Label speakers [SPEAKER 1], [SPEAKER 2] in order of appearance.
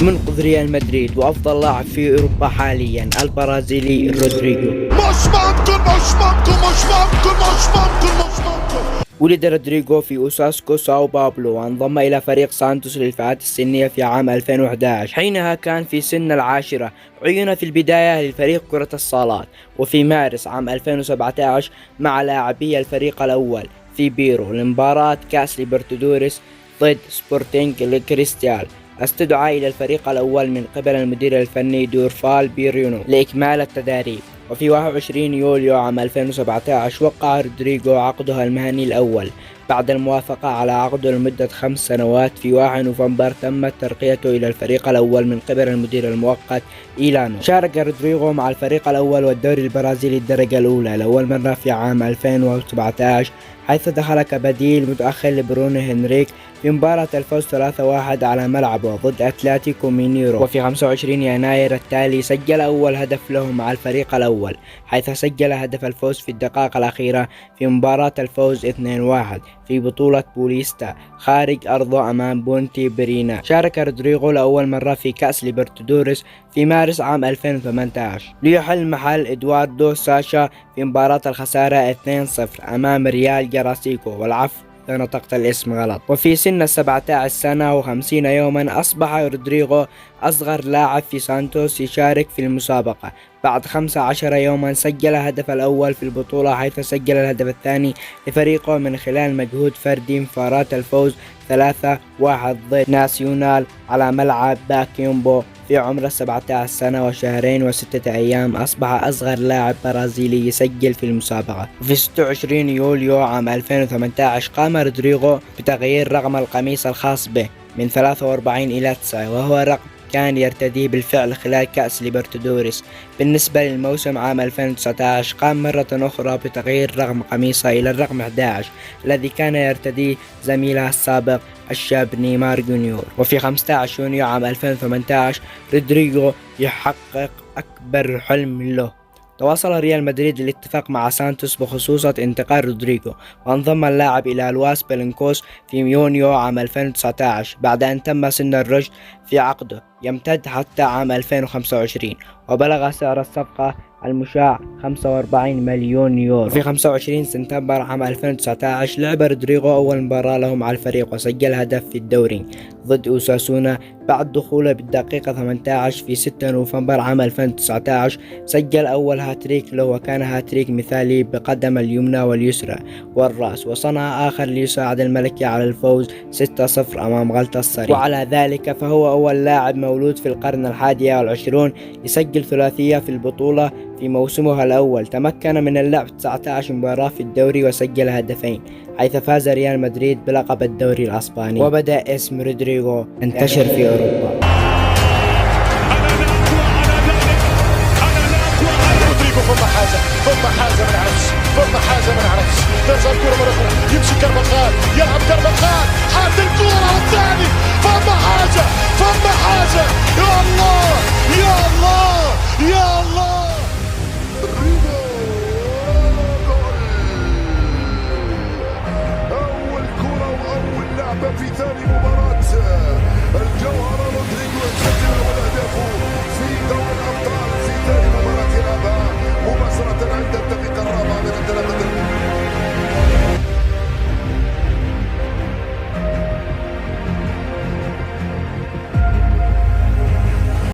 [SPEAKER 1] منقذ ريال مدريد وأفضل لاعب في أوروبا حاليا البرازيلي رودريغو.
[SPEAKER 2] مش ممكن مش ممكن مش ممكن مش ممكن مش ممكن.
[SPEAKER 1] ولد رودريغو في أوساسكو ساو باولو، وانضم إلى فريق سانتوس للفئات السنية في عام 2011. حينها كان في سن العاشرة. عين في البداية للفريق كرة الصالات، وفي مارس عام 2017 مع لاعبي الفريق الأول في بيرو لمباراة كأس ليبرتادوريس ضد سبورتينغ لكريستيال استدعى إلى الفريق الأول من قبل المدير الفني دورفال بيريونو لإكمال التدريب. وفي 21 يوليو عام 2017 وقع رودريغو عقده المهني الأول بعد الموافقة على عقده لمدة 5 سنوات. في 1 نوفمبر تمت ترقيته إلى الفريق الأول من قبل المدير المؤقت إيلانو. شارك رودريغو مع الفريق الأول والدوري البرازيلي الدرجة الأولى لأول مرة في عام 2017، حيث دخل كبديل متأخر لبرونو هنريك في مباراة الفوز 3-1 على ملعبه ضد أتلتيكو مينيرو. وفي 25 يناير التالي سجل أول هدف له مع الفريق الأول، حيث سجل هدف الفوز في الدقائق الأخيرة في مباراة الفوز 2-1 في بطولة بوليستا خارج أرضه أمام بونتي برينا. شارك رودريغو لأول مرة في كأس ليبرتادوريس في مارس عام 2018 ليحل محل إدواردو ساشا في مباراة الخسارة 2-0 أمام ريال جراسيكو، والعفو إذا نطقت الاسم غلط. وفي سن 17 سنة و50 يوما أصبح رودريغو أصغر لاعب في سانتوس يشارك في المسابقة. بعد 15 يوما سجل الهدف الأول في البطولة، حيث سجل الهدف الثاني لفريقه من خلال مجهود فردي مباراة الفوز 3-1 ضد ناسيونال على ملعب باكيومبو. في عمر 17 سنة وشهرين و6 أيام أصبح أصغر لاعب برازيلي يسجل في المسابقة. في 26 يوليو عام 2018 قام رودريغو بتغيير رقم القميص الخاص به من 43 إلى 9، وهو رقم كان يرتديه بالفعل خلال كأس ليبرتادوريس. بالنسبة للموسم عام 2019 قام مرة أخرى بتغيير رقم قميصه إلى الرقم 11 الذي كان يرتديه زميله السابق الشاب نيمار جونيور. وفي 15 يونيو عام 2018 رودريغو يحقق أكبر حلم له. تواصل ريال مدريد للاتفاق مع سانتوس بخصوص انتقال رودريغو، وانضم اللاعب إلى لواس بلنكوس في يونيو عام 2019 بعد أن تم سن الرشد في عقده يمتد حتى عام 2025، وبلغ سعر الصفقة المشاع 45 مليون يورو. في 25 سبتمبر عام 2019 لعب رودريغو أول مباراة له مع الفريق وسجل هدف في الدوري ضد أوساسونا بعد دخوله بالدقيقة 18. في 6 نوفمبر عام 2019 سجل أول هاتريك له، وكان هاتريك مثالي بقدم اليمنى واليسرى والرأس، وصنع آخر ليساعد الملكي على الفوز 6-0 أمام غلطة الصريح. وعلى ذلك فهو أول لاعب مولود في القرن 21 يسجل ثلاثية في البطولة في موسمها الأول. تمكن من اللعب 19 مباراة في الدوري وسجل هدفين، حيث فاز ريال مدريد بلقب الدوري الأسباني. وبدأ اسم رودريغو ينتشر في أوروبا.
[SPEAKER 2] ثم حاجة من عرفش ترجع الكرة مرة أخرى، يمشي كربخان، يلعب كربخان، حاط الكرة والثاني، ثم حاجة